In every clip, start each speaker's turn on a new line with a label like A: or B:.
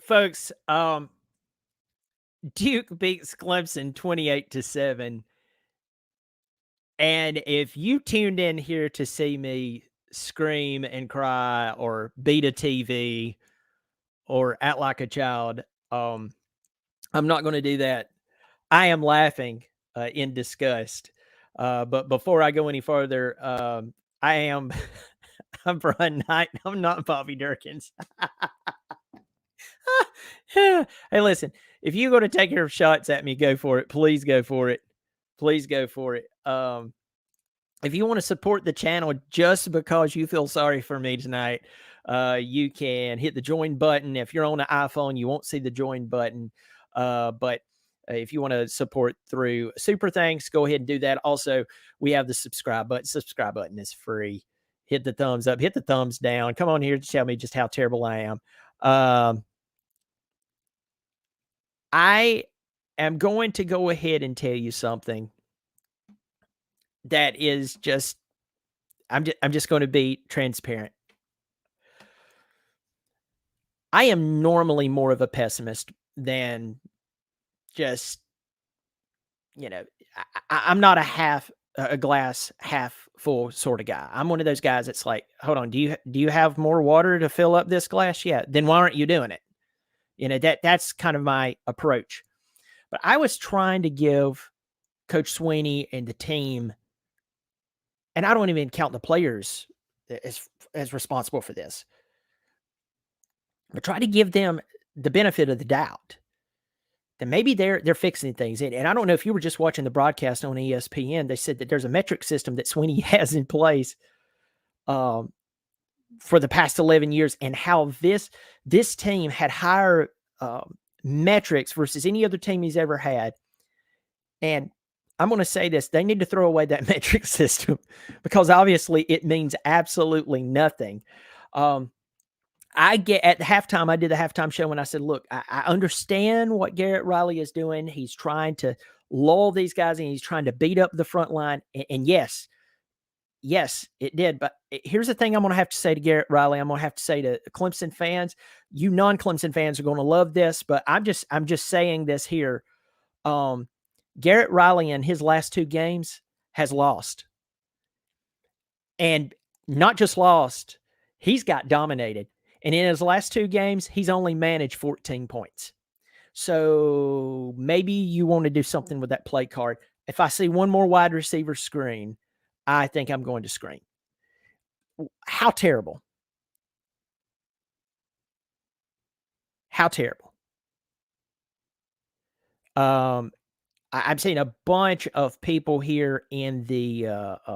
A: Folks, Duke beats Clemson 28-7. And if you tuned in here to see me scream and cry or beat a TV or act like a child, I'm not going to do that. I am laughing in disgust. But before I go any further, I am I'm Brian Knight. I'm not Bobby Durkins. Hey, listen, if you're going to take your shots at me, go for it. Please go for it. Please go for it. If you want to support the channel just because you feel sorry for me tonight, you can hit the join button. If you're on an iPhone, you won't see the join button. But if you want to support through Super Thanks, go ahead and do that. Also, we have the subscribe button. Subscribe button is free. Hit the thumbs up. Hit the thumbs down. Come on here to tell me just how terrible I am. I am going to go ahead and tell you something that is just, I'm just going to be transparent. I am normally more of a pessimist than just, I'm not a glass half full sort of guy. I'm one of those guys that's like, hold on, do you have more water to fill up this glass? Yeah. Then why aren't you doing it? That's kind of my approach. But I was trying to give Coach Sweeney and the team, and I don't even count the players as responsible for this, but try to give them the benefit of the doubt that maybe they're fixing things. And I don't know if you were just watching the broadcast on ESPN. They said that there's a metric system that Sweeney has in place for the past 11 years, and how this team had higher metrics versus any other team he's ever had. And I'm going to say this, they need to throw away that metric system because obviously it means absolutely nothing. I get at the halftime, I did the halftime show and I said, look, I understand what Garrett Riley is doing. He's trying to lull these guys and he's trying to beat up the front line. And yes, it did. But here's the thing I'm going to have to say to Garrett Riley. I'm going to have to say to Clemson fans, you non-Clemson fans are going to love this, but I'm just saying this here. Garrett Riley in his last two games has lost. And not just lost, he's got dominated. And in his last two games, he's only managed 14 points. So maybe you want to do something with that play card. If I see one more wide receiver screen, I think I'm going to screen. How terrible. How terrible. I'm seeing a bunch of people here in the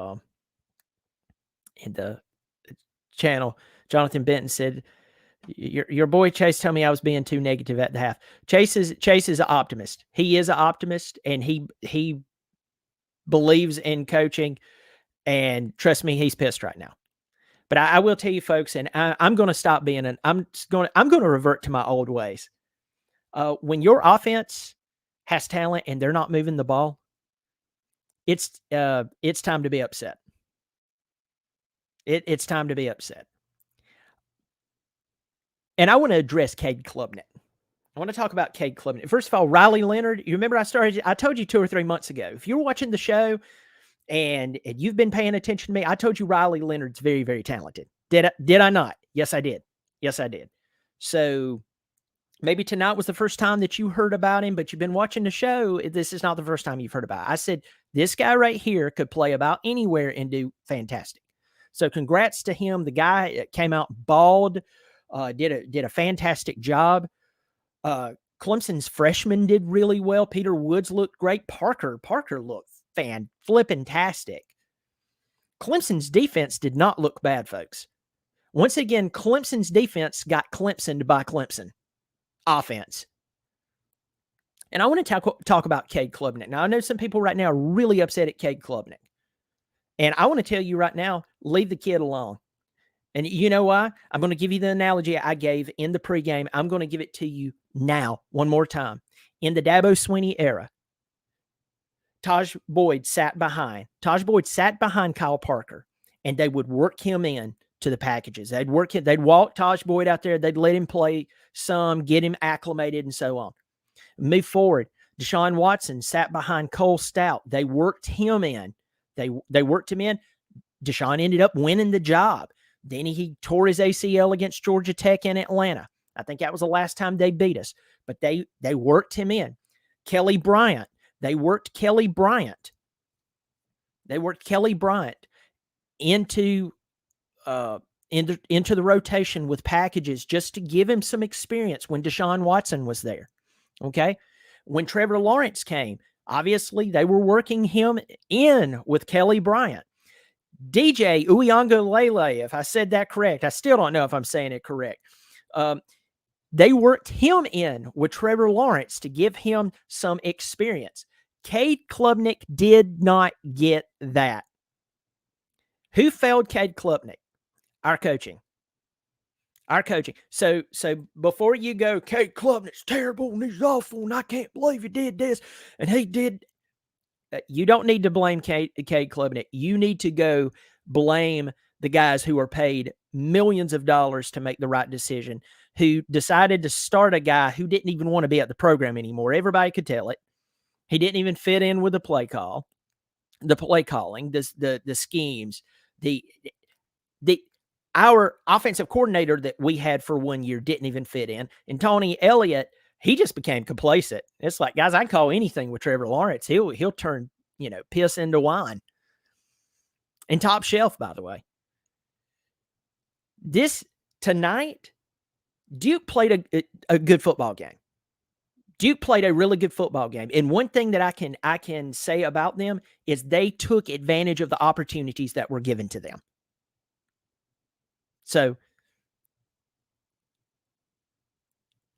A: channel. Jonathan Benton said, your boy Chase told me I was being too negative at the half. Chase is an optimist. He is an optimist, and he believes in coaching. And trust me, he's pissed right now. But I will tell you, folks, and I'm going to stop being I'm going to revert to my old ways. When your offense has talent and they're not moving the ball, it's time to be upset. It's time to be upset. And I want to address Cade Klubnik. I want to talk about Cade Klubnik. First of all, Riley Leonard, you remember I told you 2 or 3 months ago, if you're watching the show and you've been paying attention to me, I told you Riley Leonard's very, very talented. Did I not? Yes, I did. Yes, I did. So maybe tonight was the first time that you heard about him, but you've been watching the show. This is not the first time you've heard about it. I said, this guy right here could play about anywhere and do fantastic. So congrats to him. The guy came out bald, did a fantastic job. Clemson's freshman did really well. Peter Woods looked great. Parker looked flippin-tastic. Clemson's defense did not look bad, folks. Once again, Clemson's defense got Clemsoned by Clemson offense. And I want to talk about Cade Klubnik. Now, I know some people right now are really upset at Cade Klubnik. And I want to tell you right now, leave the kid alone. And you know why? I'm going to give you the analogy I gave in the pregame. I'm going to give it to you now one more time. In the Dabo Swinney era, Taj Boyd sat behind Kyle Parker, and they would work him in to the packages. They'd walk Taj Boyd out there. They'd let him play some, get him acclimated, and so on. Move forward. Deshaun Watson sat behind Cole Stout. They worked him in. They worked him in. Deshaun ended up winning the job. Then he tore his ACL against Georgia Tech in Atlanta. I think that was the last time they beat us. But they worked him in. Kelly Bryant. They worked Kelly Bryant. Into the rotation with packages just to give him some experience when Deshaun Watson was there. Okay? When Trevor Lawrence came, obviously they were working him in with Kelly Bryant. DJ Uiagalelei, if I said that correct, I still don't know if I'm saying it correct. They worked him in with Trevor Lawrence to give him some experience. Cade Klubnik did not get that. Who failed Cade Klubnik? Our coaching. So before you go, Cade Klubnik's terrible and he's awful and I can't believe he did this and he did. You don't need to blame Cade Klubnik. You need to go blame the guys who are paid millions of dollars to make the right decision, who decided to start a guy who didn't even want to be at the program anymore. Everybody could tell it. He didn't even fit in with the play calling, the schemes, our offensive coordinator that we had for 1 year didn't even fit in. And Tony Elliott, he just became complacent. It's like, guys, I can call anything with Trevor Lawrence. He'll turn, piss into wine. And top shelf, by the way. Tonight, Duke played a good football game. Duke played a really good football game. And one thing that I can say about them is they took advantage of the opportunities that were given to them. So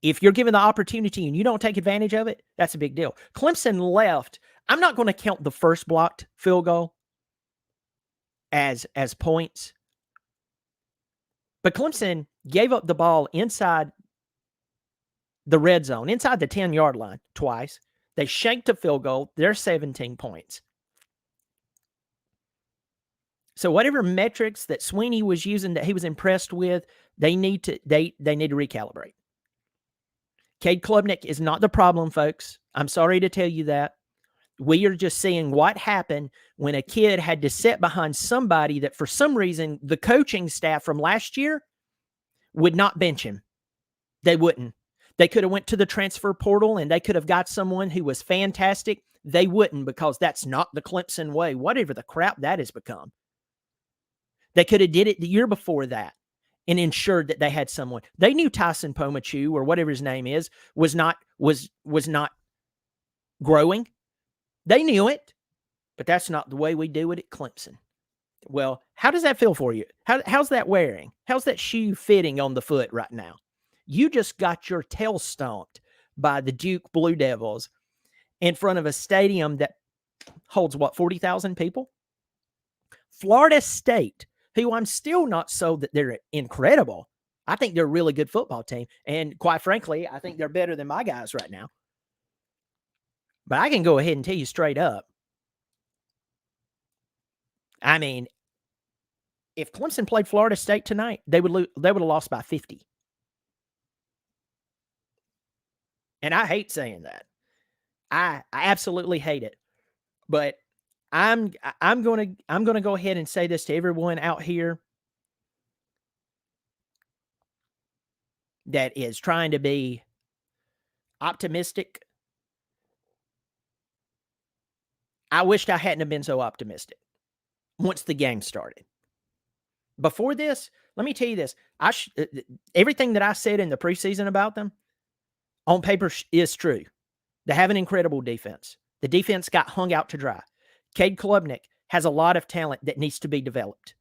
A: if you're given the opportunity and you don't take advantage of it, that's a big deal. Clemson left. I'm not going to count the first blocked field goal as points. But Clemson gave up the ball inside the red zone, inside the 10-yard line twice. They shanked a field goal. They're 17 points. So whatever metrics that Sweeney was using that he was impressed with, they need to recalibrate. Cade Klubnik is not the problem, folks. I'm sorry to tell you that. We are just seeing what happened when a kid had to sit behind somebody that for some reason the coaching staff from last year would not bench him. They wouldn't. They could have went to the transfer portal and they could have got someone who was fantastic. They wouldn't, because that's not the Clemson way, whatever the crap that has become. They could have did it the year before that and ensured that they had someone. They knew Tyson Pomachu, or whatever his name is, was not growing. They knew it, but that's not the way we do it at Clemson. Well, how does that feel for you? How's that wearing? How's that shoe fitting on the foot right now? You just got your tail stomped by the Duke Blue Devils in front of a stadium that holds, 40,000 people? Florida State, who I'm still not sold that they're incredible. I think they're a really good football team. And quite frankly, I think they're better than my guys right now. But I can go ahead and tell you straight up. I mean, if Clemson played Florida State tonight, they would have lost by 50. And I hate saying that. I absolutely hate it. But I'm going to go ahead and say this to everyone out here that is trying to be optimistic. I wished I hadn't have been so optimistic once the game started. Before this, let me tell you this. Everything that I said in the preseason about them on paper is true. They have an incredible defense. The defense got hung out to dry. Cade Klubnik has a lot of talent that needs to be developed.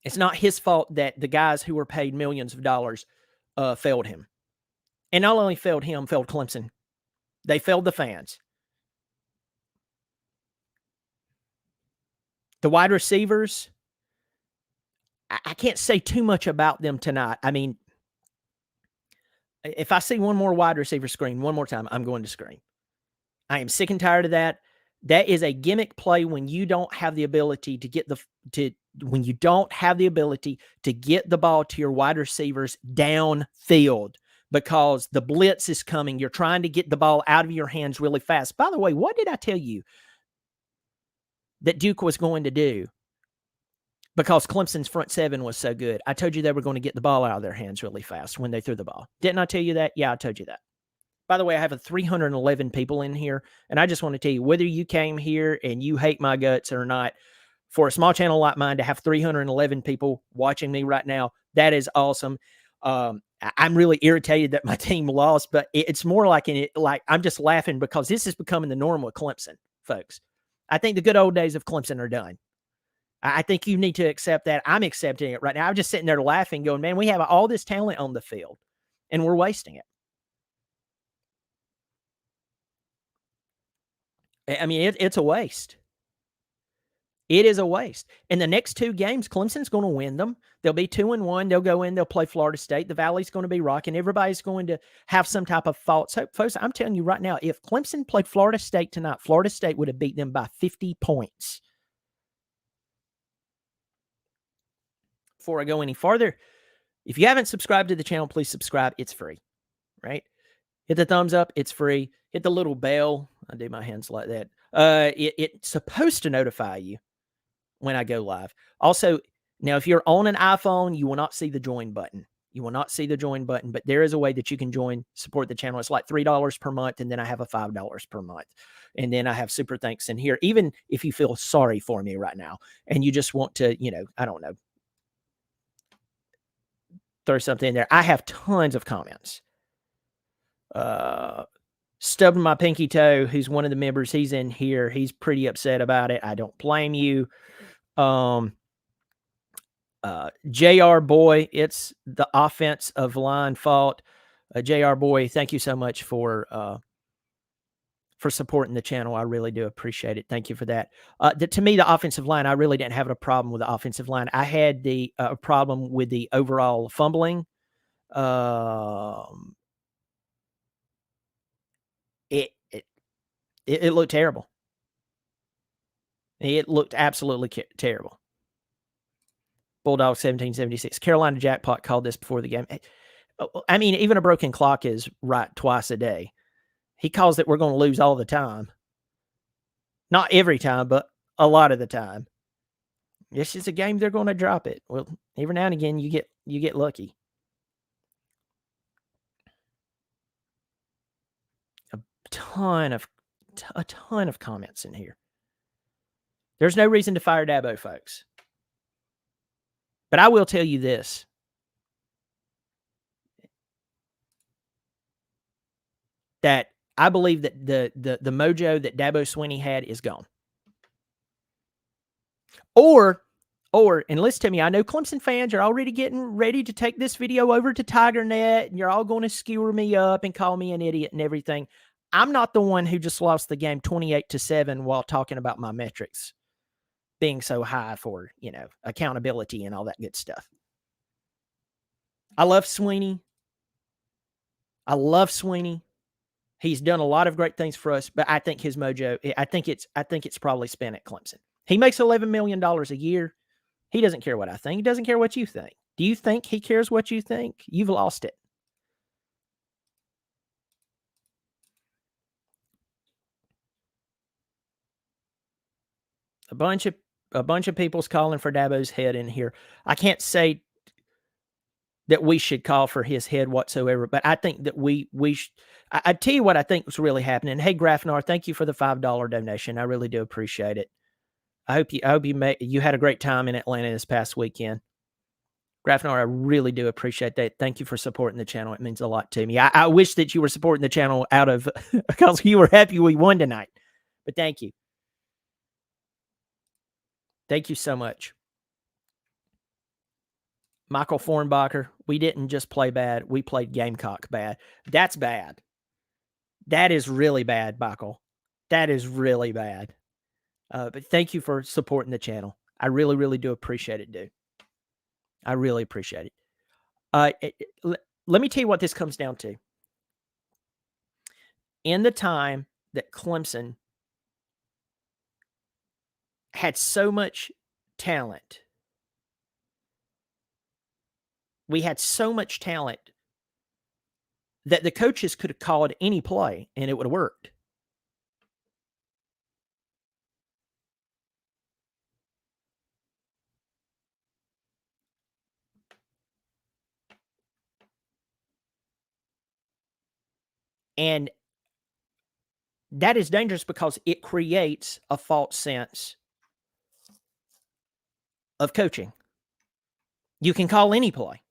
A: It's not his fault that the guys who were paid millions of dollars failed him. And not only failed him, failed Clemson. They failed the fans. The wide receivers, I can't say too much about them tonight. I mean, if I see one more wide receiver screen one more time, I'm going to scream. I am sick and tired of that. That is a gimmick play when you don't have the ability to get when you don't have the ability to get the ball to your wide receivers downfield because the blitz is coming. You're trying to get the ball out of your hands really fast. By the way, what did I tell you that Duke was going to do because Clemson's front seven was so good? I told you they were going to get the ball out of their hands really fast when they threw the ball. Didn't I tell you that? Yeah, I told you that. By the way, I have 311 people in here, and I just want to tell you, whether you came here and you hate my guts or not, for a small channel like mine to have 311 people watching me right now, that is awesome. I'm really irritated that my team lost, but it's more like I'm just laughing because this is becoming the norm with Clemson, folks. I think the good old days of Clemson are done. I think you need to accept that. I'm accepting it right now. I'm just sitting there laughing, going, man, we have all this talent on the field, and we're wasting it. I mean, it's a waste. It is a waste. In the next two games, Clemson's going to win them. They'll be 2-1. They'll go in. They'll play Florida State. The Valley's going to be rocking. Everybody's going to have some type of fault. So, folks, I'm telling you right now, if Clemson played Florida State tonight, Florida State would have beat them by 50 points. Before I go any farther, if you haven't subscribed to the channel, please subscribe. It's free, right? Hit the thumbs up. It's free. Hit the little bell. I do my hands like that. It's supposed to notify you when I go live. Also, now if you're on an iPhone, you will not see the join button. You will not see the join button, but there is a way that you can join, support the channel. It's like $3 per month, and then I have a $5 per month. And then I have super thanks in here. Even if you feel sorry for me right now and you just want to, I don't know, throw something in there. I have tons of comments. Stubbing my pinky toe, who's one of the members, he's in here. He's pretty upset about it. I don't blame you. JR Boy, it's the offensive line fault. JR Boy, thank you so much for supporting the channel. I really do appreciate it. Thank you for that. To me, the offensive line, I really didn't have a problem with the offensive line. I had the problem with the overall fumbling. It looked terrible. It looked absolutely terrible. Bulldog 1776. Carolina Jackpot called this before the game. I mean, even a broken clock is right twice a day. He calls it we're going to lose all the time. Not every time, but a lot of the time. This is a game they're going to drop it. Well, every now and again you get lucky. A ton of comments in here. There's no reason to fire Dabo, folks. But I will tell you this. That I believe that the mojo that Dabo Swinney had is gone. Or, and listen to me, I know Clemson fans are already getting ready to take this video over to TigerNet, and you're all going to skewer me up and call me an idiot and everything. I'm not the one who just lost the game 28-7 while talking about my metrics being so high for, accountability and all that good stuff. I love Swinney. He's done a lot of great things for us, but I think his mojo, I think it's probably spent at Clemson. He makes $11 million a year. He doesn't care what I think. He doesn't care what you think. Do you think he cares what you think? You've lost it. A bunch of people's calling for Dabo's head in here. I can't say that we should call for his head whatsoever, but I think that we should. I tell you what I think was really happening. Hey, Grafnar, thank you for the $5 donation. I really do appreciate it. I hope you had a great time in Atlanta this past weekend. Grafnar, I really do appreciate that. Thank you for supporting the channel. It means a lot to me. I wish that you were supporting the channel out of because you were happy we won tonight. But thank you. Thank you so much. Michael Fornbacher, we didn't just play bad. We played Gamecock bad. That's bad. That is really bad, Michael. That is really bad. But thank you for supporting the channel. I really, really do appreciate it, dude. I really appreciate it. Let me tell you what this comes down to. In the time that Clemson had so much talent we had so much talent that the coaches could have called any play and it would have worked. And that is dangerous because it creates a false sense of coaching. You can call any play.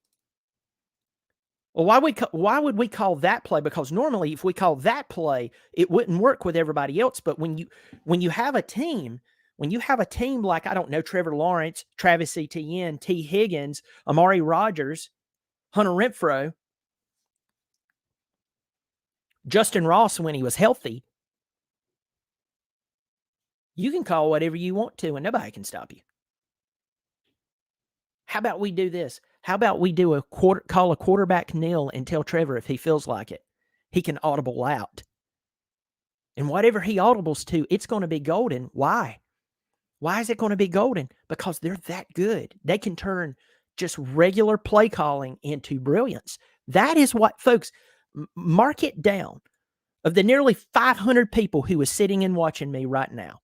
A: Well, why would we call that play? Because normally, if we call that play, it wouldn't work with everybody else. But when you have a team, like, I don't know, Trevor Lawrence, Travis Etienne, T. Higgins, Amari Rodgers, Hunter Renfrow, Justin Ross when he was healthy, you can call whatever you want to, and nobody can stop you. How about we do this? How about we do call a quarterback nil and tell Trevor if he feels like it, he can audible out. And whatever he audibles to, it's going to be golden. Why? Why is it going to be golden? Because they're that good. They can turn just regular play calling into brilliance. That is what, folks, mark it down. Of the nearly 500 people who is sitting and watching me right now,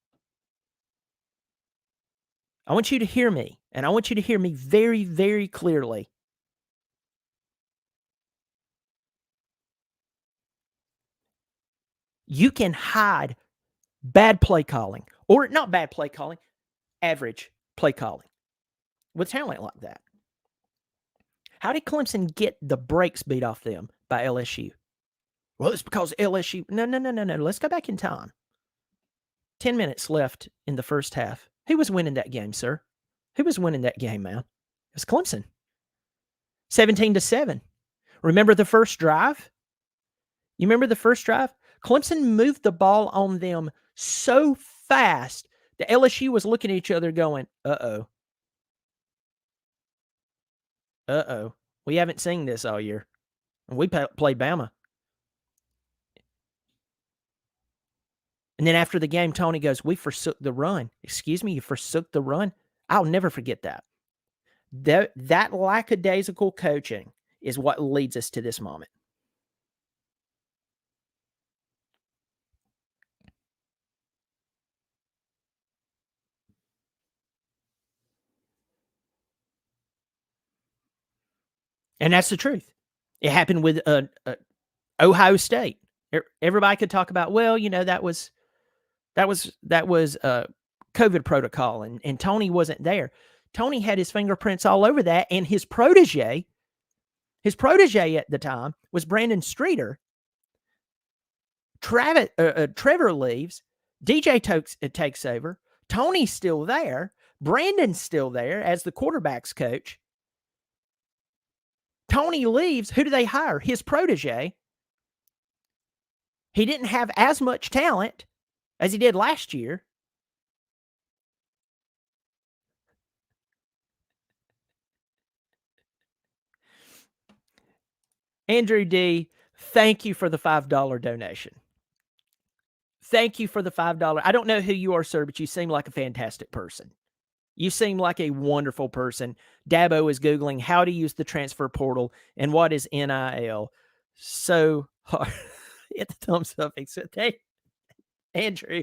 A: I want you to hear me, and I want you to hear me very, very clearly. You can hide bad play calling, or not bad play calling, average play calling with talent like that. How did Clemson get the brakes beat off them by LSU? Well, it's because LSU. No. Let's go back in time. 10 minutes left in the first half. Who was winning that game, sir? Who was winning that game, man? It was Clemson. 17-7. Remember the first drive? You remember the first drive? Clemson moved the ball on them so fast that LSU was looking at each other going, uh-oh. Uh-oh. We haven't seen this all year. And we played Bama. And then after the game, Tony goes, we forsook the run. Excuse me, you forsook the run? I'll never forget that. That lackadaisical coaching is what leads us to this moment. And that's the truth. It happened with Ohio State. Everybody could talk about, well, that was COVID protocol, and Tony wasn't there. Tony had his fingerprints all over that, and his protege at the time was Brandon Streeter. Trevor leaves. DJ takes over. Tony's still there. Brandon's still there as the quarterback's coach. Tony leaves. Who do they hire? His protege. He didn't have as much talent as he did last year. Andrew D., thank you for the $5 donation. Thank you for the $5. I don't know who you are, sir, but you seem like a fantastic person. You seem like a wonderful person. Dabo is Googling how to use the transfer portal and what is NIL. So hard. Hit the thumbs up. Hey, Andrew,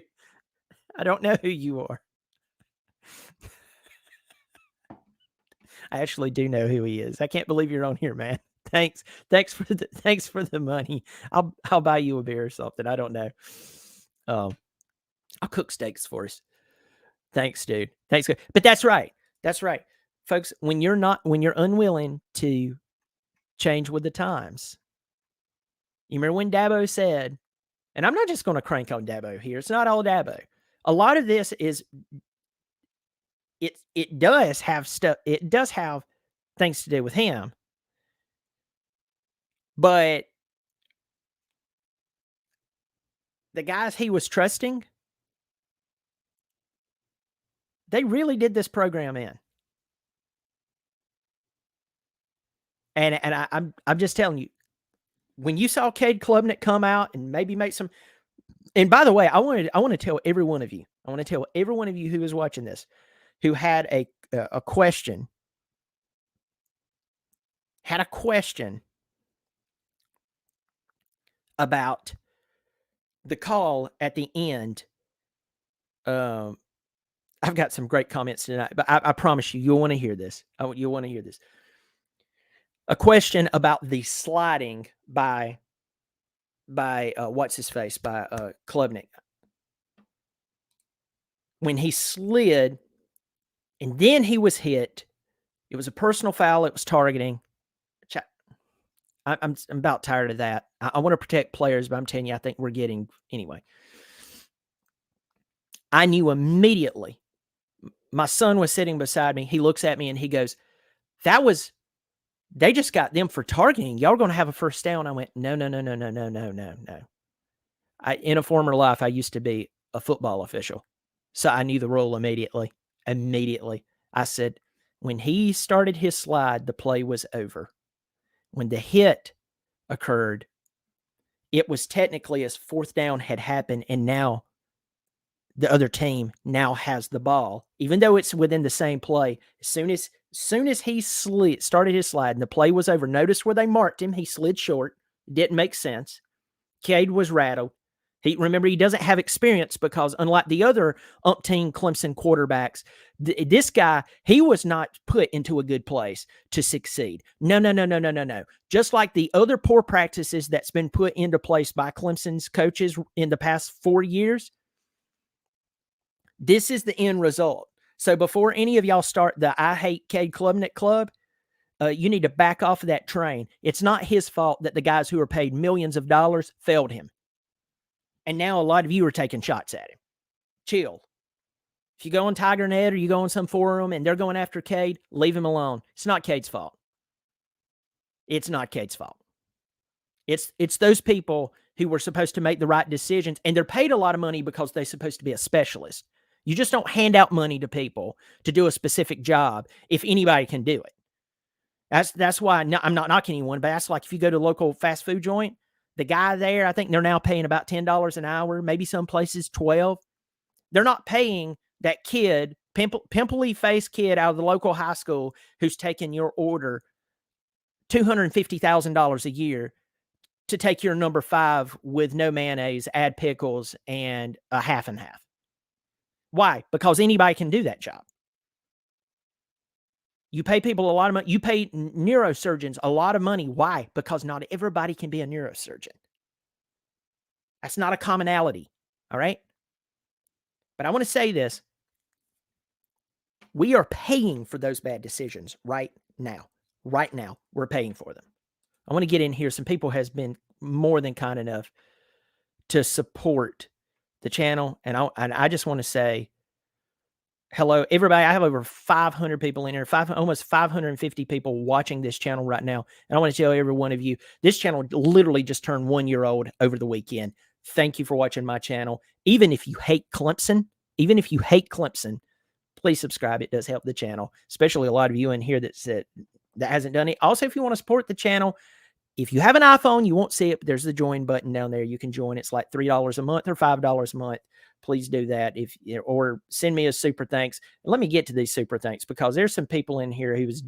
A: I don't know who you are. I actually do know who he is. I can't believe you're on here, man. Thanks for the money. I'll buy you a beer or something. I don't know. I'll cook steaks for us. Thanks, dude. Thanks. But that's right. That's right. Folks, when you're unwilling to change with the times. You remember when Dabo said, and I'm not just going to crank on Dabo here. It's not all Dabo. A lot of this is it does have things to do with him. But the guys he was trusting, they really did this program in. And I'm just telling you, when you saw Cade Klubnik come out and maybe make some, and by the way, I want to tell every one of you, who is watching this, who had a question had a question about the call at the end. I've got some great comments tonight, but I promise you, you'll want to hear this. You'll want to hear this. A question about the sliding by what's his face, by Klubnik. When he slid and then he was hit, it was a personal foul. It was targeting. I'm about tired of that. I want to protect players, but I'm telling you, I think we're getting anyway. I knew immediately. My son was sitting beside me. He looks at me and he goes, they just got them for targeting. Y'all are going to have a first down. I went, no. In a former life, I used to be a football official. So I knew the rule immediately. I said, when he started his slide, the play was over. When the hit occurred, it was technically as fourth down had happened, and now the other team now has the ball, even though it's within the same play. As soon as he started his slide and the play was over, notice where they marked him. He slid short. It didn't make sense. Cade was rattled. Remember, he doesn't have experience because unlike the other umpteen Clemson quarterbacks, this guy, he was not put into a good place to succeed. No. Just like the other poor practices that's been put into place by Clemson's coaches in the past 4 years, this is the end result. So before any of y'all start the I Hate Cade Klubnik Club, you need to back off of that train. It's not his fault that the guys who are paid millions of dollars failed him. And now a lot of you are taking shots at him. Chill. If you go on TigerNet or you go on some forum and they're going after Cade, leave him alone. It's not Cade's fault. It's not Cade's fault. It's those people who were supposed to make the right decisions, and they're paid a lot of money because they're supposed to be a specialist. You just don't hand out money to people to do a specific job if anybody can do it. That's why I'm not knocking anyone, but that's like if you go to a local fast food joint, the guy there, I think they're now paying about $10 an hour, maybe some places $12. They're not paying that kid, pimply-faced kid out of the local high school who's taking your order $250,000 a year to take your number 5 with no mayonnaise, add pickles, and a half and half. Why? Because anybody can do that job. You pay people a lot of money. You pay neurosurgeons a lot of money. Why? Because not everybody can be a neurosurgeon. That's not a commonality. All right? But I want to say this. We are paying for those bad decisions right now. Right now, we're paying for them. I want to get in here. Some people has been more than kind enough to support the channel. And I just want to say, hello, everybody. I have over 500 people in here, almost 550 people watching this channel right now. And I want to tell every one of you, this channel literally just turned 1 year old over the weekend. Thank you for watching my channel. Even if you hate Clemson, please subscribe. It does help the channel, especially a lot of you in here that hasn't done it. Also, if you want to support the channel, if you have an iPhone, you won't see it, but there's the join button down there. You can join. It's like $3 a month or $5 a month. Please do that. Or send me a super thanks. And let me get to these super thanks because there's some people in here who's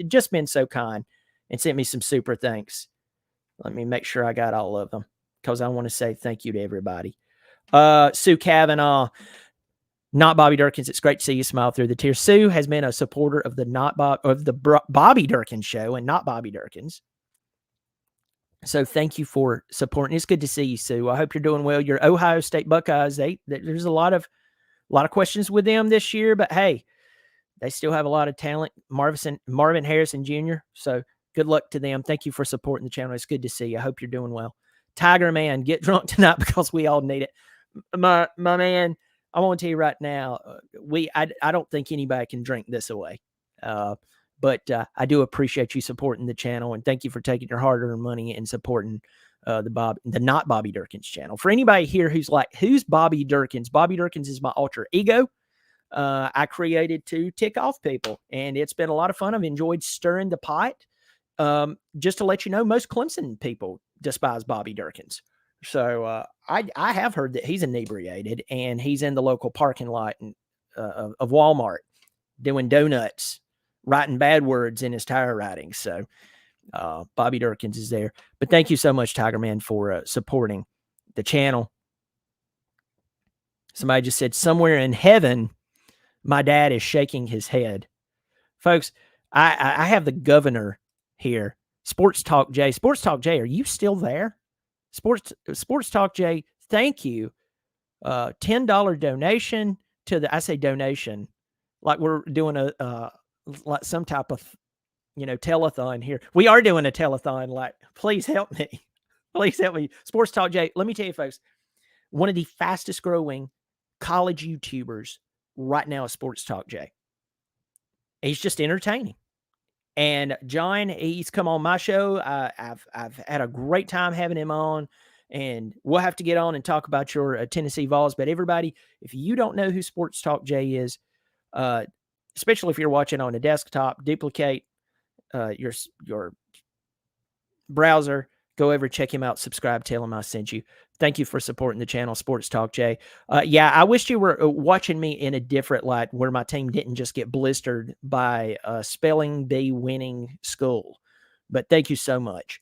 A: just been so kind and sent me some super thanks. Let me make sure I got all of them because I want to say thank you to everybody. Sue Kavanaugh, not Bobby Durkins. It's great to see you smile through the tears. Sue has been a supporter of the Bobby Durkins show and not Bobby Durkins. So thank you for supporting. It's good to see you, Sue. I hope you're doing well. Your Ohio State Buckeyes, there's a lot of questions with them this year, but hey, they still have a lot of talent. Marvin Harrison Jr. So good luck to them. Thank you for supporting the channel. It's good to see you. I hope you're doing well. Tiger Man, get drunk tonight because we all need it. My man, I want to tell you right now, I don't think anybody can drink this away. But I do appreciate you supporting the channel, and thank you for taking your hard-earned money and supporting the not Bobby Durkins channel. For anybody here who's like, who's Bobby Durkins? Bobby Durkins is my alter ego. I created to tick off people, and it's been a lot of fun. I've enjoyed stirring the pot. Just to let you know, most Clemson people despise Bobby Durkins. So I have heard that he's inebriated, and he's in the local parking lot of Walmart doing donuts, writing bad words in his tire writings. So Bobby Durkins is there. But thank you so much, Tiger Man, for supporting the channel. Somebody just said, somewhere in heaven, my dad is shaking his head. Folks, I have the governor here. Sports Talk Jay. Sports Talk Jay, are you still there? Sports Talk Jay, thank you. $10 donation to the, I say donation, like we're doing a like some type of, telethon here. We are doing a telethon. Like, please help me. Please help me. Sports Talk Jay, let me tell you, folks, one of the fastest growing college YouTubers right now is Sports Talk Jay. He's just entertaining. And John, he's come on my show. I've had a great time having him on, and we'll have to get on and talk about your Tennessee Vols. But everybody, if you don't know who Sports Talk Jay is, especially if you're watching on a desktop, duplicate your browser, go over, check him out, subscribe, tell him I sent you. Thank you for supporting the channel, Sports Talk Jay. Yeah, I wish you were watching me in a different light where my team didn't just get blistered by a spelling bee winning school. But thank you so much.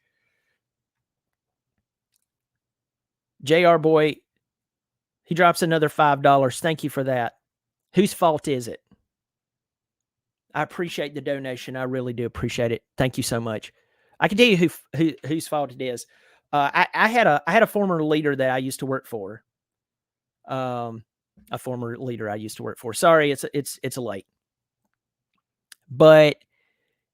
A: JR Boy, he drops another $5. Thank you for that. Whose fault is it? I appreciate the donation. I really do appreciate it. Thank you so much. I can tell you whose fault it is. I had a former leader that I used to work for. A former leader I used to work for. Sorry, it's late. But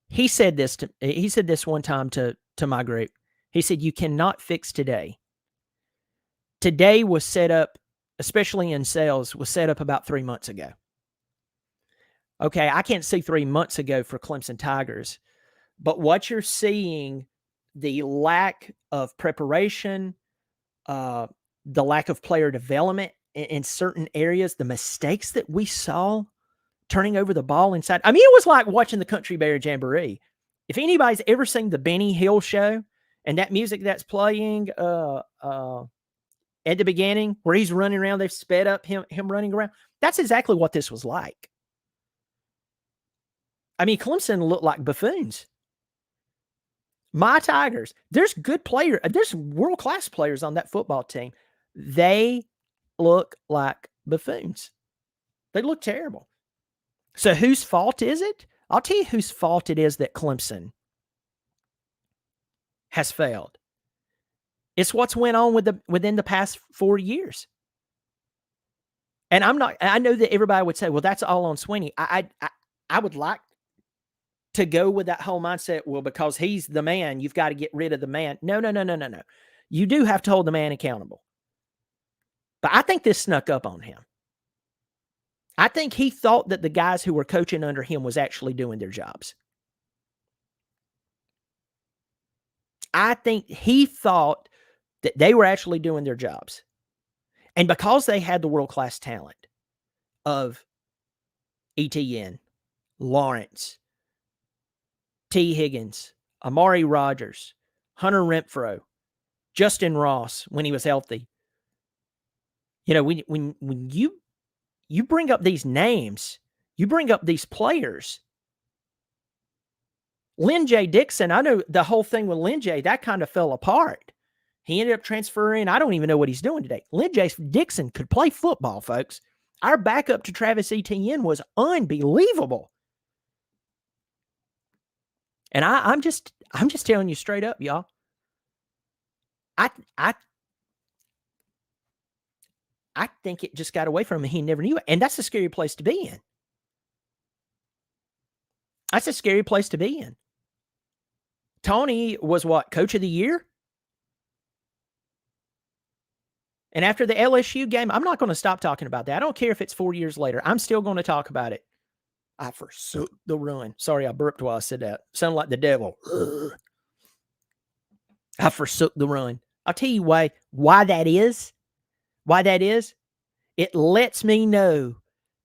A: he said this one time to my group. He said, "You cannot fix today. Today was set up, especially in sales, was set up about 3 months ago." Okay, I can't see 3 months ago for Clemson Tigers, but what you're seeing, the lack of preparation, the lack of player development in certain areas, the mistakes that we saw turning over the ball inside. I mean, it was like watching the Country Bear Jamboree. If anybody's ever seen the Benny Hill show and that music that's playing at the beginning where he's running around, they've sped up him running around. That's exactly what this was like. I mean, Clemson looked like buffoons. My Tigers, there's good players. There's world-class players on that football team. They look like buffoons. They look terrible. So whose fault is it? I'll tell you whose fault it is that Clemson has failed. It's what's went on within the past 4 years. And I know that everybody would say, well, that's all on Sweeney. I would like to go with that whole mindset. Well, because he's the man, you've got to get rid of the man. No. You do have to hold the man accountable. But I think this snuck up on him. I think he thought that the guys who were coaching under him was actually doing their jobs. I think he thought that they were actually doing their jobs. And because they had the world-class talent of ETN, Lawrence, T. Higgins, Amari Rogers, Hunter Renfrow, Justin Ross when he was healthy. When you bring up these names, you bring up these players. Lynn J. Dixon, I know the whole thing with Lynn J., that kind of fell apart. He ended up transferring. I don't even know what he's doing today. Lynn J. Dixon could play football, folks. Our backup to Travis Etienne was unbelievable. And I'm just telling you straight up, y'all. I think it just got away from him. He never knew it. And that's a scary place to be in. That's a scary place to be in. Tony was what, coach of the year? And after the LSU game, I'm not going to stop talking about that. I don't care if it's 4 years later. I'm still going to talk about it. I forsook the run. Sorry, I burped while I said that. Sounded like the devil. Ugh. I forsook the run. I'll tell you why that is. Why that is. It lets me know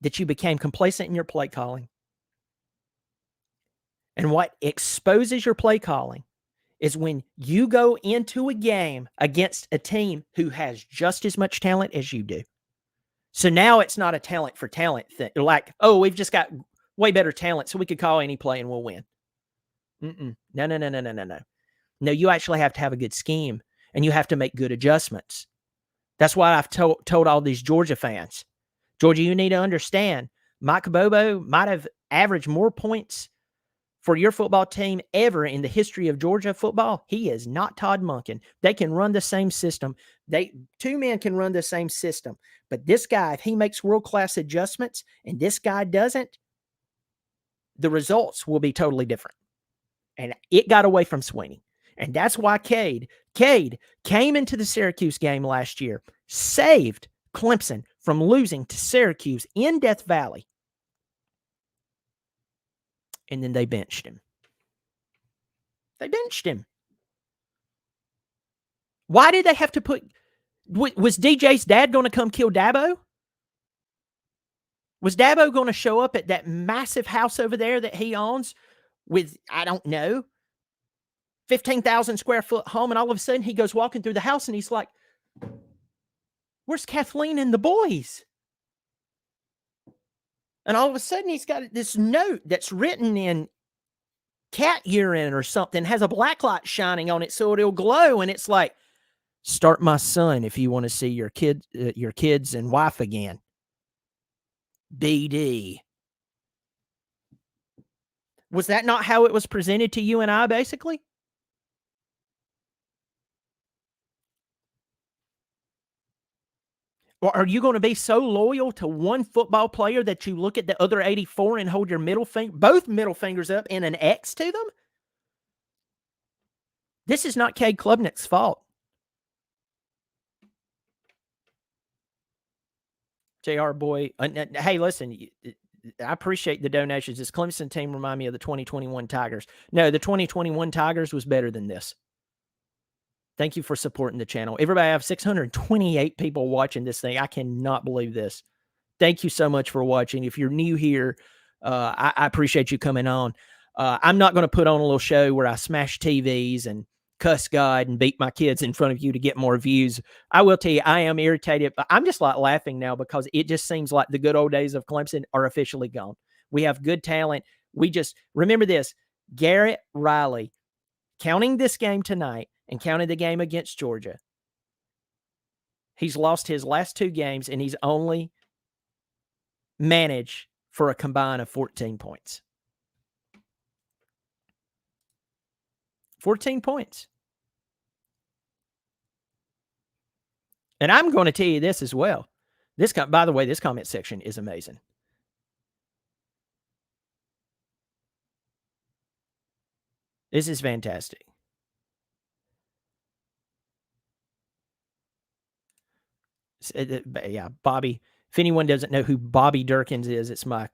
A: that you became complacent in your play calling. And what exposes your play calling is when you go into a game against a team who has just as much talent as you do. So now it's not a talent for talent thing. Like, oh, we've just got way better talent, so we could call any play and we'll win. No, no, no, no, no, no, no. No, you actually have to have a good scheme, and you have to make good adjustments. That's why I've told all these Georgia fans, Georgia, you need to understand, Mike Bobo might have averaged more points for your football team ever in the history of Georgia football. He is not Todd Monken. They can run the same system. Two men can run the same system. But this guy, if he makes world-class adjustments and this guy doesn't, the results will be totally different. And it got away from Sweeney. And that's why Cade came into the Syracuse game last year, saved Clemson from losing to Syracuse in Death Valley. And then they benched him. Why did they have to put... Was DJ's dad going to come kill Dabo? Was Dabo going to show up at that massive house over there that he owns with, I don't know, 15,000 square foot home, and all of a sudden he goes walking through the house and he's like, where's Kathleen and the boys? And all of a sudden he's got this note that's written in cat urine or something, has a black light shining on it so it'll glow, and it's like, start my son if you want to see your kids and wife again. BD. Was that not how it was presented to you and I, basically? Or are you going to be so loyal to one football player that you look at the other 84 and hold your both middle fingers up in an X to them? This is not Cade Klubnik's fault. JR boy, hey, listen, I appreciate the donations. This Clemson team remind me of the 2021 Tigers. No, the 2021 Tigers was better than this. Thank you for supporting the channel. Everybody, I have 628 people watching this thing. I cannot believe this. Thank you so much for watching. If you're new here, I appreciate you coming on. I'm not going to put on a little show where I smash TVs and cuss God and beat my kids in front of you to get more views. I will tell you, I am irritated. I'm just like laughing now because it just seems like the good old days of Clemson are officially gone. We have good talent. We just remember this. Garrett Riley, counting this game tonight and counting the game against Georgia, he's lost his last two games and he's only managed for a combine of 14 points. 14 points. And I'm going to tell you this as well. By the way, this comment section is amazing. This is fantastic. Yeah, Bobby. If anyone doesn't know who Bobby Durkins is, it's my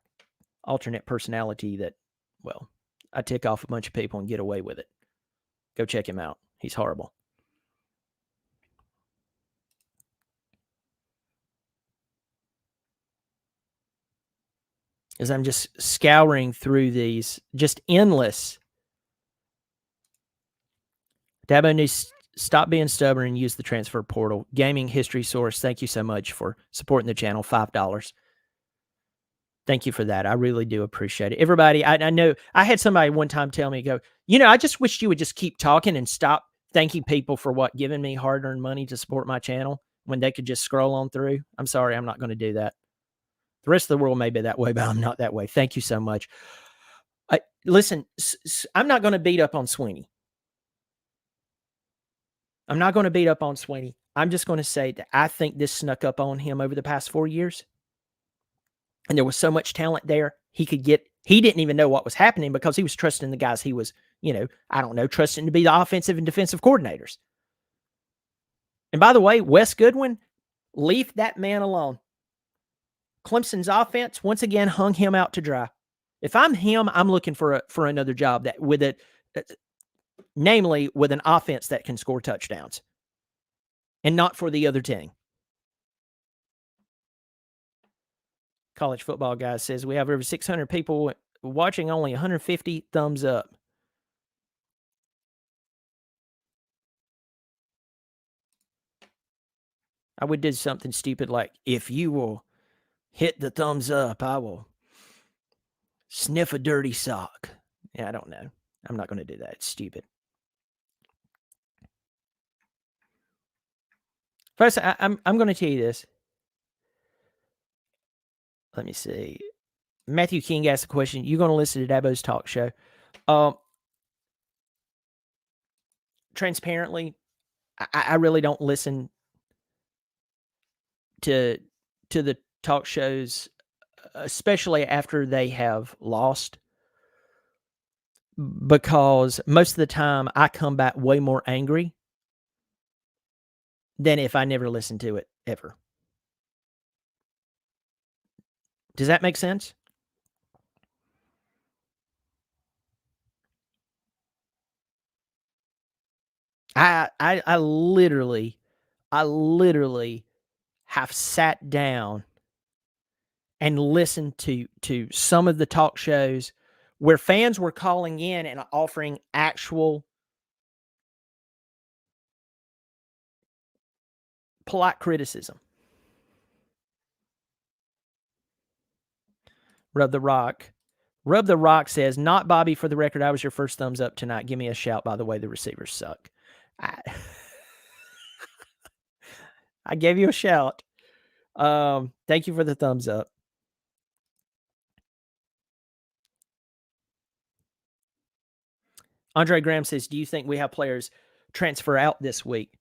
A: alternate personality that, well, I tick off a bunch of people and get away with it. Go check him out. He's horrible. As I'm just scouring through these, just endless. Dabo needs to stop being stubborn and use the transfer portal. Gaming History Source, thank you so much for supporting the channel, $5. Thank you for that. I really do appreciate it. Everybody, I know I had somebody one time tell me, I just wish you would just keep talking and stop thanking people for giving me hard-earned money to support my channel when they could just scroll on through. I'm sorry, I'm not going to do that. The rest of the world may be that way, but I'm not that way. Thank you so much. Listen, I'm not going to beat up on Sweeney. I'm not going to beat up on Sweeney. I'm just going to say that I think this snuck up on him over the past 4 years. And there was so much talent there. He didn't even know what was happening because he was trusting the guys he was, trusting to be the offensive and defensive coordinators. And by the way, Wes Goodwin, leave that man alone. Clemson's offense once again hung him out to dry. If I'm him, I'm looking for another job namely with an offense that can score touchdowns and not for the other team. College Football Guy says we have over 600 people watching, only 150 thumbs up. I would do something stupid like, if you will hit the thumbs up, I will sniff a dirty sock. Yeah, I don't know. I'm not going to do that. It's stupid. First, I'm going to tell you this. Let me see. Matthew King asked a question. You going to listen to Dabo's talk show? Transparently, I really don't listen to the talk shows, especially after they have lost, because most of the time I come back way more angry than if I never listened to it ever. Does that make sense? I literally have sat down and listened to some of the talk shows where fans were calling in and offering actual polite criticism. Rub the Rock says, not Bobby, for the record, I was your first thumbs up tonight. Give me a shout, by the way, the receivers suck. I gave you a shout. Thank you for the thumbs up. Andre Graham says, do you think we have players transfer out this week?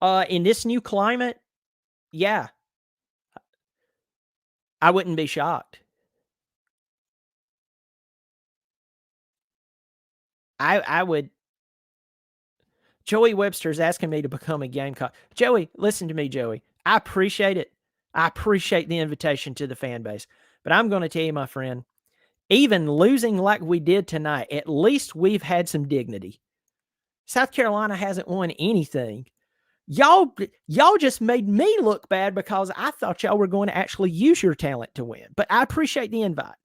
A: In this new climate, yeah. I wouldn't be shocked. I would. Joey Webster's asking me to become a Gamecock. Joey, listen to me, Joey. I appreciate it. I appreciate the invitation to the fan base. But I'm going to tell you, my friend, even losing like we did tonight, at least we've had some dignity. South Carolina hasn't won anything. Y'all just made me look bad because I thought y'all were going to actually use your talent to win. But I appreciate the invite.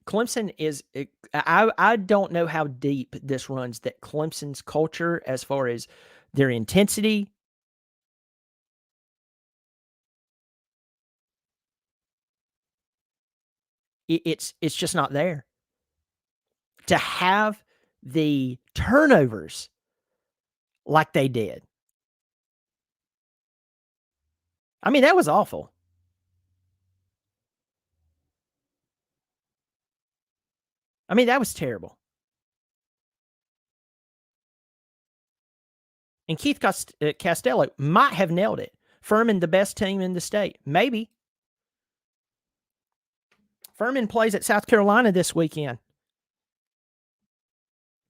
A: Clemson is, I don't know how deep this runs, that Clemson's culture as far as their intensity. It's just not there. To have the turnovers like they did. I mean, that was awful. I mean, that was terrible. And Keith Costello might have nailed it. Furman, the best team in the state. Maybe. Furman plays at South Carolina this weekend.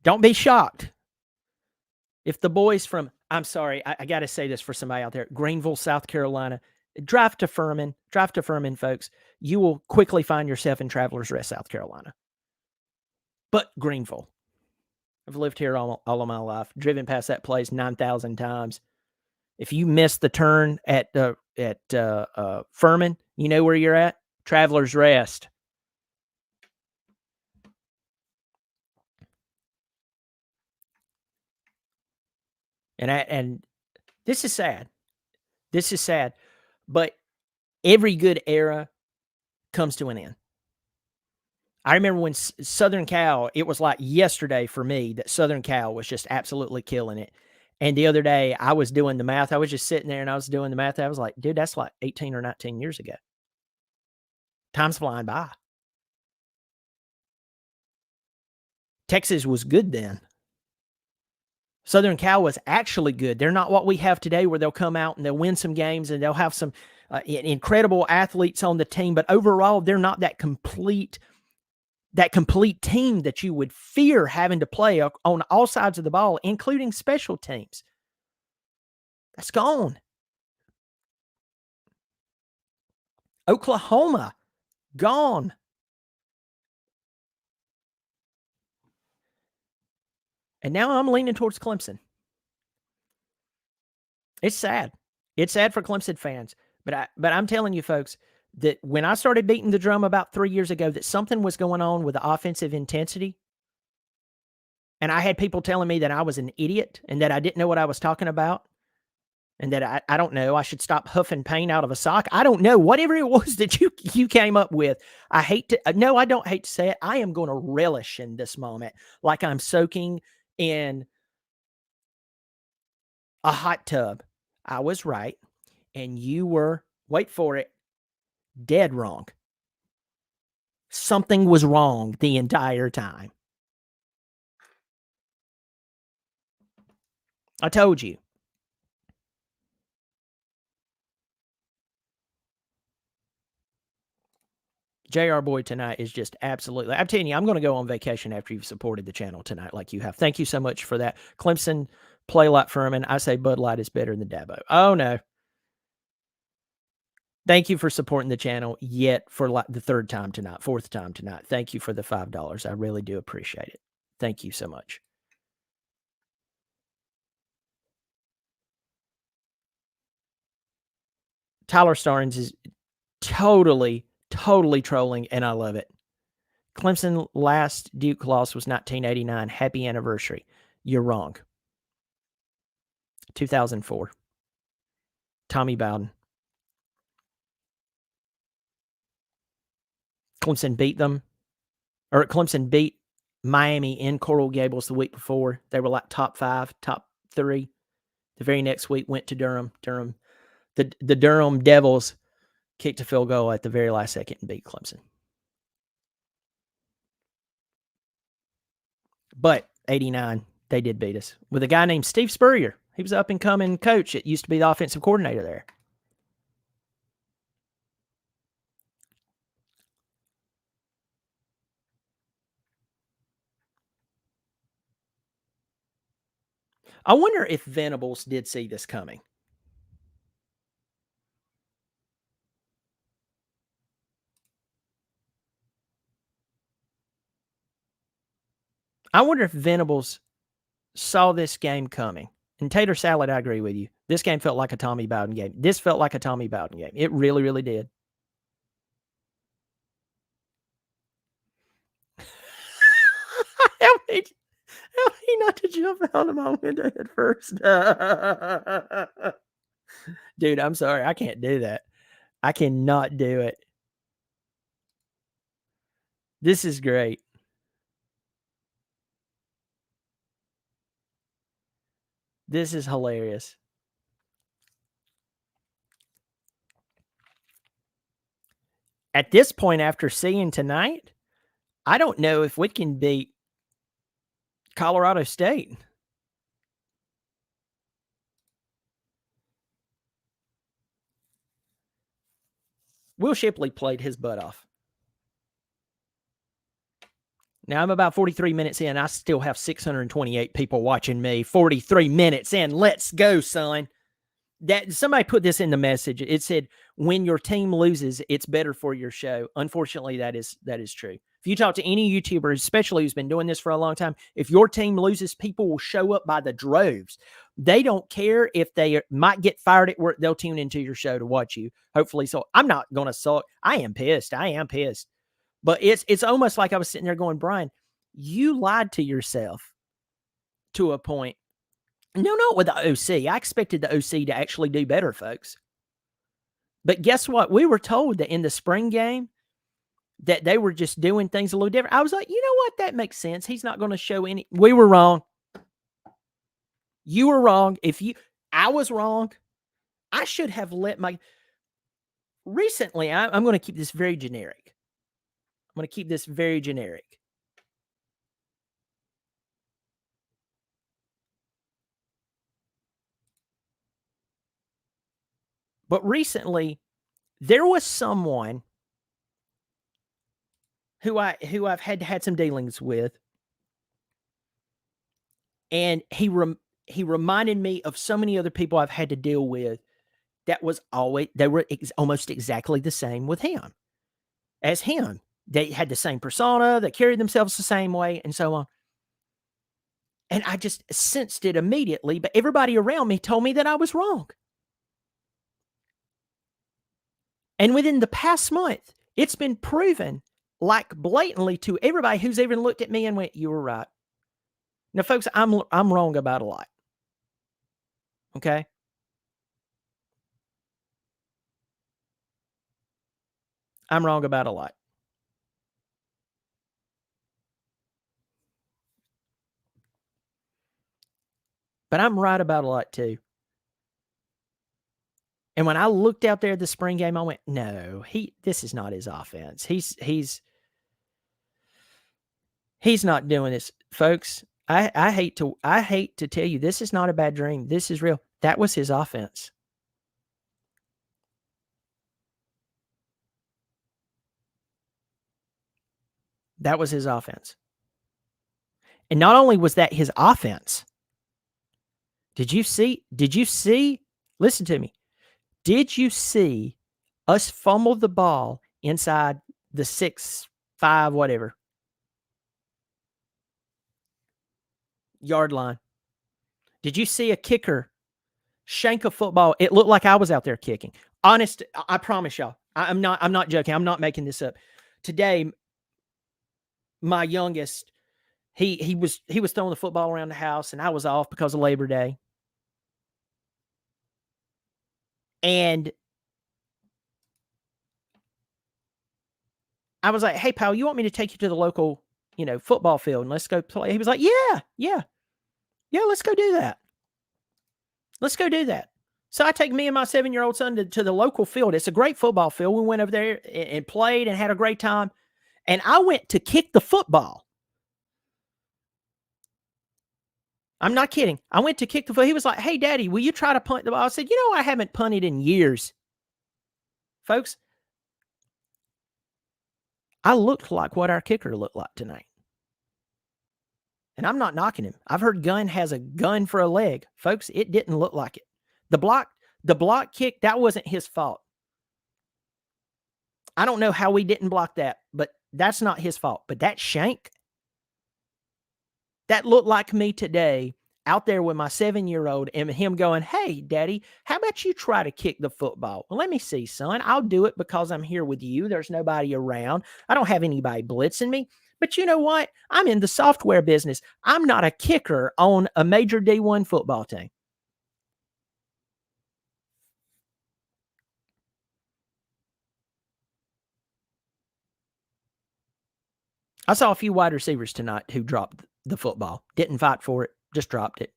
A: Don't be shocked if the boys from, I'm sorry, I got to say this for somebody out there, Greenville, South Carolina, drive to Furman, folks. You will quickly find yourself in Travelers Rest, South Carolina. But Greenville. I've lived here all of my life, driven past that place 9,000 times. If you miss the turn at Furman, you know where you're at? Travelers Rest. And this is sad. This is sad. But every good era comes to an end. I remember when Southern Cal, it was like yesterday for me that Southern Cal was just absolutely killing it. And the other day I was doing the math. I was just sitting there and I was doing the math. I was like, dude, that's like 18 or 19 years ago. Time's flying by. Texas was good then. Southern Cal was actually good. They're not what we have today where they'll come out and they'll win some games and they'll have some incredible athletes on the team. But overall, they're not that complete team that you would fear having to play on all sides of the ball, including special teams. That's gone. Oklahoma, gone. And now I'm leaning towards Clemson. It's sad. It's sad for Clemson fans. But I'm telling you, folks, that when I started beating the drum about 3 years ago that something was going on with the offensive intensity, and I had people telling me that I was an idiot and that I didn't know what I was talking about, and that I don't know, I should stop huffing paint out of a sock. I don't know. Whatever it was that you came up with, I hate to no, I don't hate to say it. I am going to relish in this moment like I'm soaking in a hot tub. I was right, and you were, wait for it, dead wrong. Something was wrong the entire time. I told you. JR Boy tonight is just absolutely. I'm telling you, I'm going to go on vacation after you've supported the channel tonight like you have. Thank you so much for that. Clemson, play like Furman. I say Bud Light is better than Dabo. Oh, no. Thank you for supporting the channel yet for like the third time tonight, fourth time tonight. Thank you for the $5. I really do appreciate it. Thank you so much. Tyler Starnes is totally trolling, and I love it. Clemson last Duke loss was 1989. Happy anniversary. You're wrong. 2004. Tommy Bowden. Clemson beat them, or Clemson beat Miami in Coral Gables the week before. They were like top 5, top 3. The very next week went to Durham. The Durham Devils kicked a field goal at the very last second and beat Clemson. But 89, they did beat us with a guy named Steve Spurrier. He was an up-and-coming coach. It used to be the offensive coordinator there. I wonder if Venables did see this coming. I wonder if Venables saw this game coming. And Tater Salad, I agree with you. This game felt like a Tommy Bowden game. This felt like a Tommy Bowden game. It really, really did. Help me not to jump out of my window at first. Dude, I'm sorry. I can't do that. I cannot do it. This is great. This is hilarious. At this point, after seeing tonight, I don't know if we can beat Colorado State. Will Shipley played his butt off. Now I'm about 43 minutes in. I still have 628 people watching me. 43 minutes in. Let's go, son. That somebody put this in the message. It said, when your team loses, it's better for your show. Unfortunately, that is true. If you talk to any YouTuber, especially who's been doing this for a long time, if your team loses, people will show up by the droves. They don't care if they might get fired at work. They'll tune into your show to watch you. Hopefully so. I'm not going to sulk. I am pissed. But it's almost like I was sitting there going, Brian, you lied to yourself to a point. No, not with the OC. I expected the OC to actually do better, folks. But guess what? We were told that in the spring game that they were just doing things a little different. I was like, you know what? That makes sense. He's not going to show any. We were wrong. You were wrong. I was wrong. I should have let my. Recently, I'm going to keep this very generic. But recently, there was someone who I've had some dealings with, and he reminded me of so many other people I've had to deal with. That was always they were almost exactly the same with him as him. They had the same persona. They carried themselves the same way, and so on. And I just sensed it immediately. But everybody around me told me that I was wrong. And within the past month, it's been proven, like blatantly, to everybody who's even looked at me and went, "You were right." Now, folks, I'm wrong about a lot. Okay? I'm wrong about a lot. But I'm right about a lot too. And when I looked out there at the spring game, I went, no, this is not his offense. He's not doing this, folks. I hate to tell you, this is not a bad dream. This is real. That was his offense. That was his offense. And not only was that his offense, did you see, listen to me, did you see us fumble the ball inside the 6-5, whatever yard line? Did you see a kicker shank a football? It looked like I was out there kicking. Honest, I promise y'all. I'm not joking. I'm not making this up. Today, my youngest, he was throwing the football around the house, and I was off because of Labor Day. And I was like, "Hey, pal, you want me to take you to the local, football field and let's go play?" He was like, "Yeah, let's go do that. Let's go do that." So I take me and my 7-year-old son to the local field. It's a great football field. We went over there and played and had a great time. And I went to kick the football. I'm not kidding. I went to kick the football. He was like, "Hey, Daddy, will you try to punt the ball?" I said, I haven't punted in years. Folks, I looked like what our kicker looked like tonight. And I'm not knocking him. I've heard Gunn has a gun for a leg. Folks, it didn't look like it. The block kick, that wasn't his fault. I don't know how we didn't block that, but that's not his fault. But that shank, that looked like me today out there with my 7-year-old and him going, "Hey, Daddy, how about you try to kick the football?" "Well, let me see, son. I'll do it because I'm here with you. There's nobody around. I don't have anybody blitzing me. But you know what? I'm in the software business. I'm not a kicker on a major D1 football team." I saw a few wide receivers tonight who dropped the football. Didn't fight for it, just dropped it.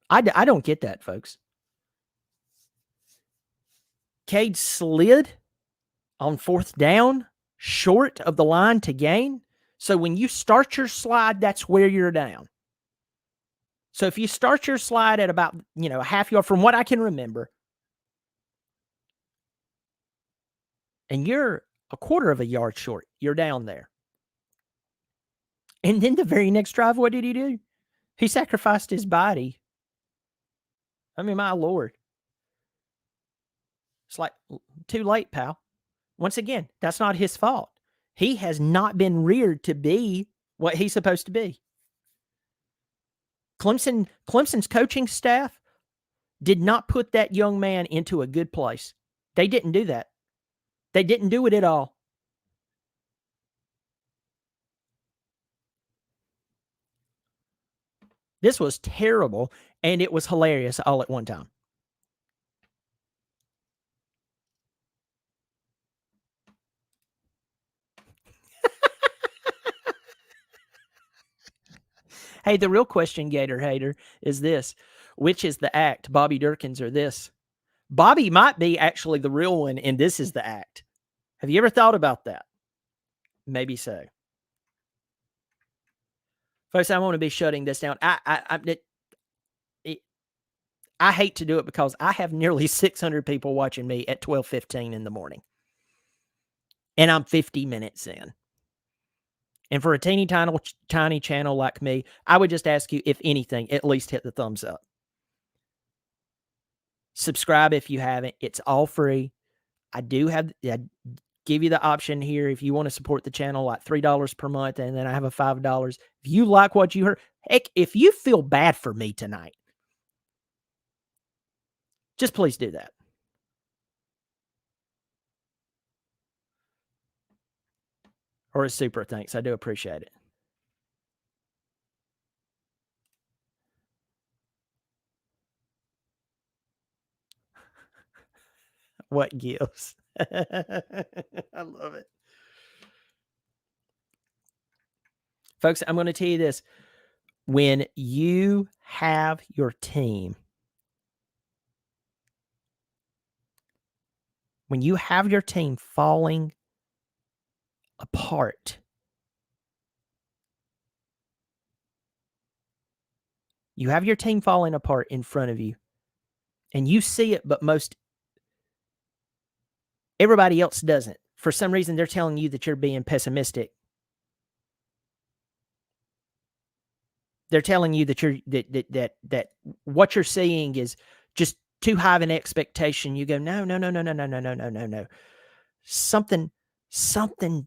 A: I don't get that, folks. Cade slid on 4th down, short of the line to gain. So when you start your slide, that's where you're down. So if you start your slide at about, a half yard from what I can remember, and you're a quarter of a yard short, you're down there. And then the very next drive, what did he do? He sacrificed his body. I mean, my Lord. It's like, too late, pal. Once again, that's not his fault. He has not been reared to be what he's supposed to be. Clemson's coaching staff did not put that young man into a good place. They didn't do that. They didn't do it at all. This was terrible, and it was hilarious all at one time. Hey, the real question, Gator Hater, is this. Which is the act, Bobby Durkins or this? Bobby might be actually the real one, and this is the act. Have you ever thought about that? Maybe so. Folks, I want to be shutting this down. I hate to do it because I have nearly 600 people watching me at 12:15 in the morning. And I'm 50 minutes in. And for a tiny channel like me, I would just ask you, if anything, at least hit the thumbs up. Subscribe if you haven't. It's all free. I give you the option here if you want to support the channel, like $3 per month, and then I have a $5. If you like what you heard, heck, if you feel bad for me tonight, just please do that. Or a super thanks. I do appreciate it. What gives? I love it. Folks, I'm going to tell you this. When you have your team, falling apart, you have your team falling apart in front of you, and you see it, but everybody else doesn't. For some reason, they're telling you that you're being pessimistic. They're telling you that that what you're seeing is just too high of an expectation. You go, no. Something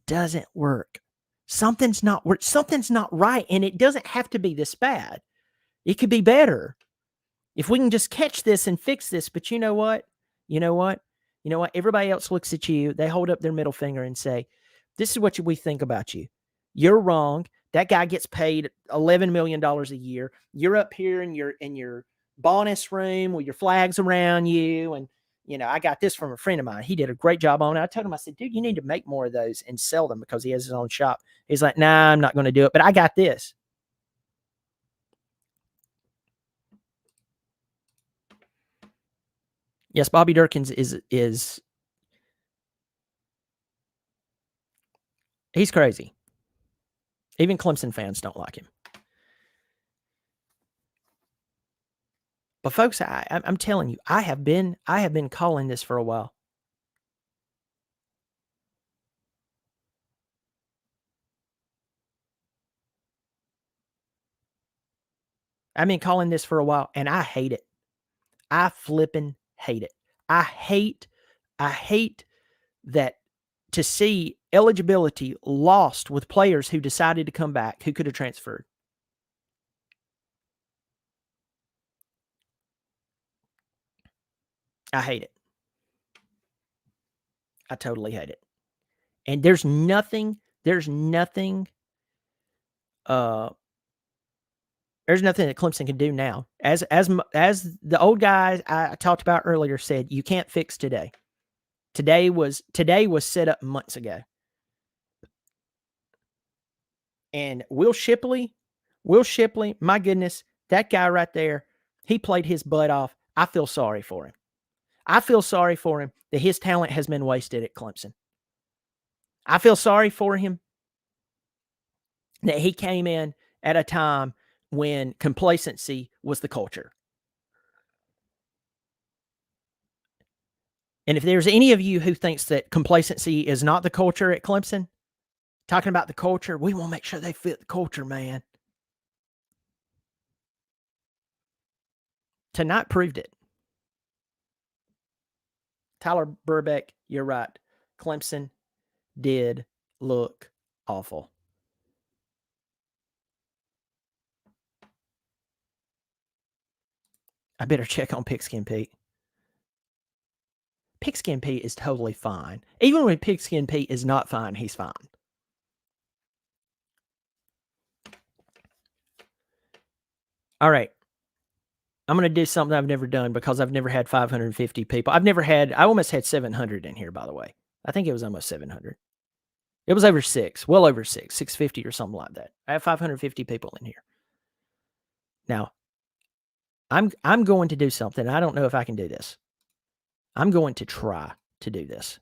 A: doesn't work. Something's not right, and it doesn't have to be this bad. It could be better if we can just catch this and fix this. But you know what? Everybody else looks at you. They hold up their middle finger and say, "This is what we think about you. You're wrong. That guy gets paid $11 million a year. You're up here in your bonus room with your flags around you. And, I got this from a friend of mine. He did a great job on it. I told him, I said, dude, you need to make more of those and sell them because he has his own shop. He's like, nah, I'm not going to do it. But I got this. Yes, Bobby Durkins is he's crazy. Even Clemson fans don't like him. But folks, I'm telling you, I have been calling this for a while. I've been calling this for a while, and I hate it. I flippin' hate it. I hate that to see eligibility lost with players who decided to come back who could have transferred. I hate it. I totally hate it. And there's nothing that Clemson can do now. As the old guy I talked about earlier said, you can't fix today. Today was set up months ago. And Will Shipley, my goodness, that guy right there, he played his butt off. I feel sorry for him. I feel sorry for him that his talent has been wasted at Clemson. I feel sorry for him that he came in at a time when complacency was the culture. And if there's any of you who thinks that complacency is not the culture at Clemson, talking about the culture, we want to make sure they fit the culture, man. Tonight proved it. Tyler Burbeck, you're right. Clemson did look awful. I better check on Pigskin Pete. Pigskin Pete is totally fine. Even when Pigskin Pete is not fine, he's fine. All right. I'm going to do something I've never done because I've never had 550 people. I almost had 700 in here, by the way. I think it was almost 700. It was over 650 or something like that. I have 550 people in here. Now, I'm going to do something. I don't know if I can do this. I'm going to try to do this.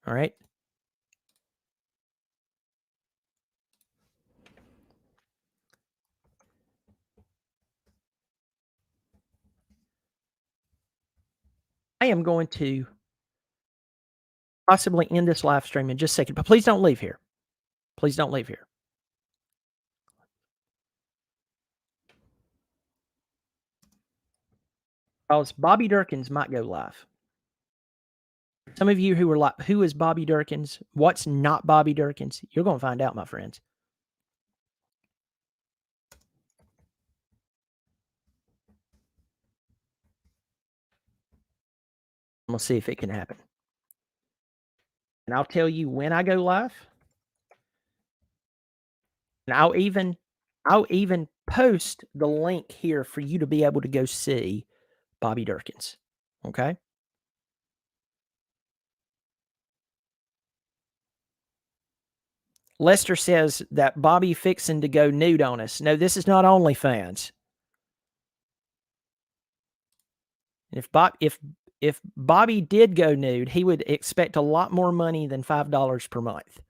A: All right. I am going to possibly end this live stream in just a second, but please don't leave here. Please don't leave here. Because Bobby Durkins might go live. Some of you who are like, who is Bobby Durkins? What's not Bobby Durkins? You're going to find out, my friends. I'm going to see if it can happen. And I'll tell you when I go live. And I'll even post the link here for you to be able to go see Bobby Durkins. Okay? Lester says that Bobby fixing to go nude on us. No, this is not OnlyFans. If Bobby did go nude, he would expect a lot more money than $5 per month.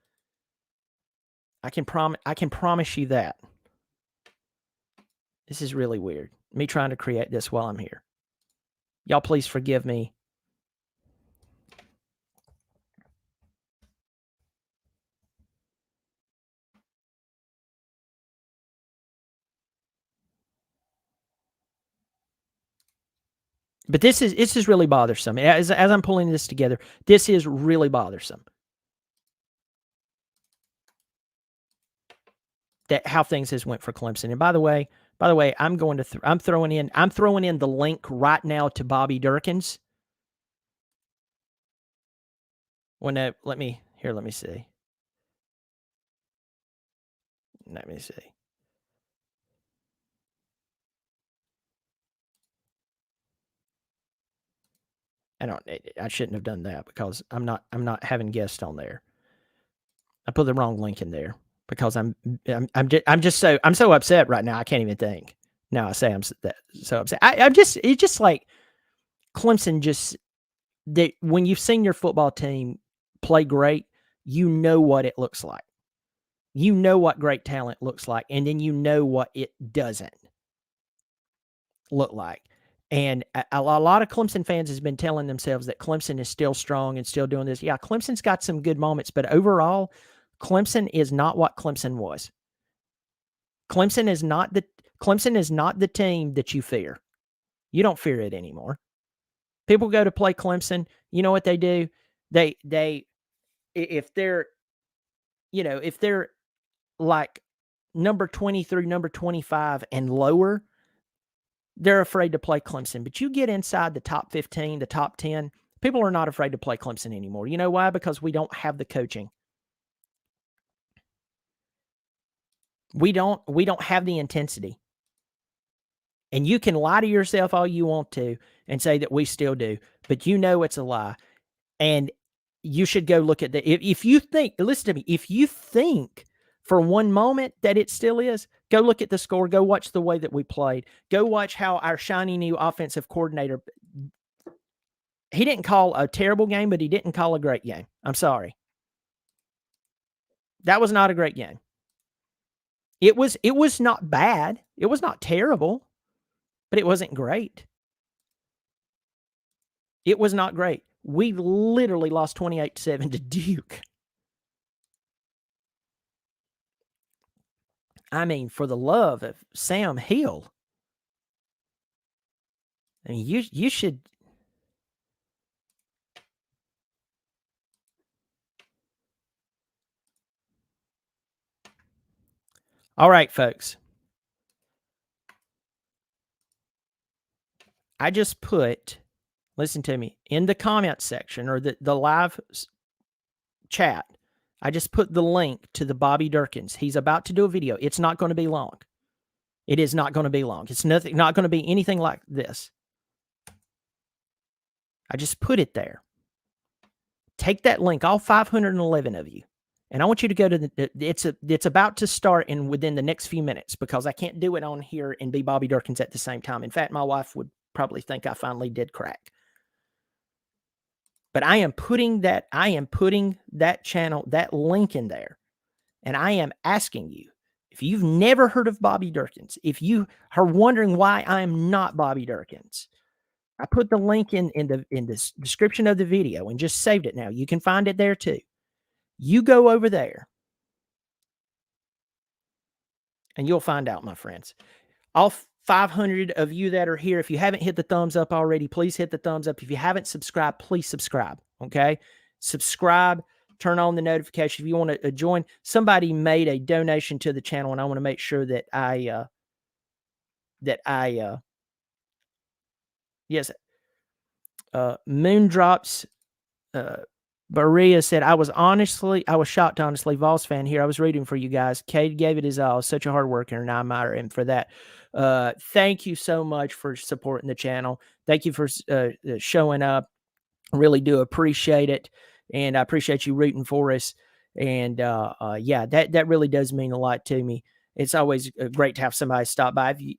A: I can promise you that. This is really weird. Me trying to create this while I'm here. Y'all please forgive me. But this is really bothersome. As I'm pulling this together, this is really bothersome. That how things has went for Clemson. And by the way, I'm going to I'm throwing in the link right now to Bobby Durkins. Well, no, let me see. Let me see. I shouldn't have done that because I'm not having guests on there. I put the wrong link in there because I'm so upset right now. I can't even think. Now I say I'm so upset. It's just like Clemson just when you've seen your football team play great, you know what it looks like. You know what great talent looks like, and then you know what it doesn't look like. And a lot of Clemson fans has been telling themselves that Clemson is still strong and still doing this. Yeah, Clemson's got some good moments, but overall, Clemson is not what Clemson was. Clemson is not the team that you fear. You don't fear it anymore. People go to play Clemson. You know what they do? They if they're like number 20 through number 25 and lower, they're afraid to play Clemson. But you get inside the top 15, the top 10, people are not afraid to play Clemson anymore. You know why? Because we don't have the coaching. We don't have the intensity. And you can lie to yourself all you want to and say that we still do, but you know it's a lie. And you should go look at if you think, listen to me, if you think for one moment that it still is, go look at the score, go watch the way that we played, go watch how our shiny new offensive coordinator, he didn't call a terrible game, but he didn't call a great game. I'm sorry. That was not a great game. It was not bad. It was not terrible, but it wasn't great. It was not great. We literally lost 28-7 to Duke. I mean, for the love of Sam Hill. I mean, you should. All right, folks. I just put, listen to me, in the comment section or the live chat, I just put the link to the Bobby Durkins. He's about to do a video. It's not going to be long. It is not going to be long. It's not going to be anything like this. I just put it there. Take that link, all 511 of you, and I want you to go to it's about to start within the next few minutes because I can't do it on here and be Bobby Durkins at the same time. In fact, my wife would probably think I finally did crack. But I am putting that channel, that link in there, and I am asking you, if you've never heard of Bobby Durkins, if you are wondering why I'm not Bobby Durkins, I put the link in the description of the video and just saved it now. You can find it there too. You go over there and you'll find out, my friends. All 500 of you that are here, if you haven't hit the thumbs up already, please hit the thumbs up. If you haven't subscribed, please subscribe, okay? Subscribe, turn on the notification. If you want to join, somebody made a donation to the channel, and I want to make sure that yes, Moondrops, Berea said, I was shocked, honestly. Vols fan here. I was rooting for you guys. Cade gave it his all. Such a hard worker, and I admire him for that. Thank you so much for supporting the channel. Thank you for showing up. I really do appreciate it, and I appreciate you rooting for us. And yeah, that really does mean a lot to me. It's always great to have somebody stop by. If you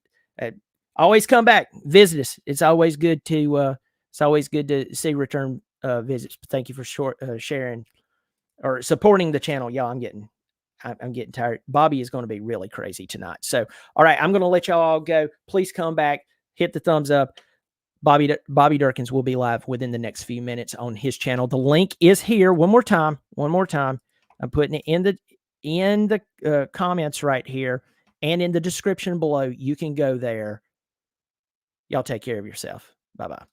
A: always come back, visit us. It's always good to see return visits. Thank you for sharing or supporting the channel, y'all. I'm getting tired. Bobby is going to be really crazy tonight. So, all right, I'm going to let y'all all go. Please come back, hit the thumbs up. Bobby Durkins will be live within the next few minutes on his channel. The link is here. One more time. I'm putting it in the comments right here and in the description below. You can go there. Y'all take care of yourself. Bye-bye.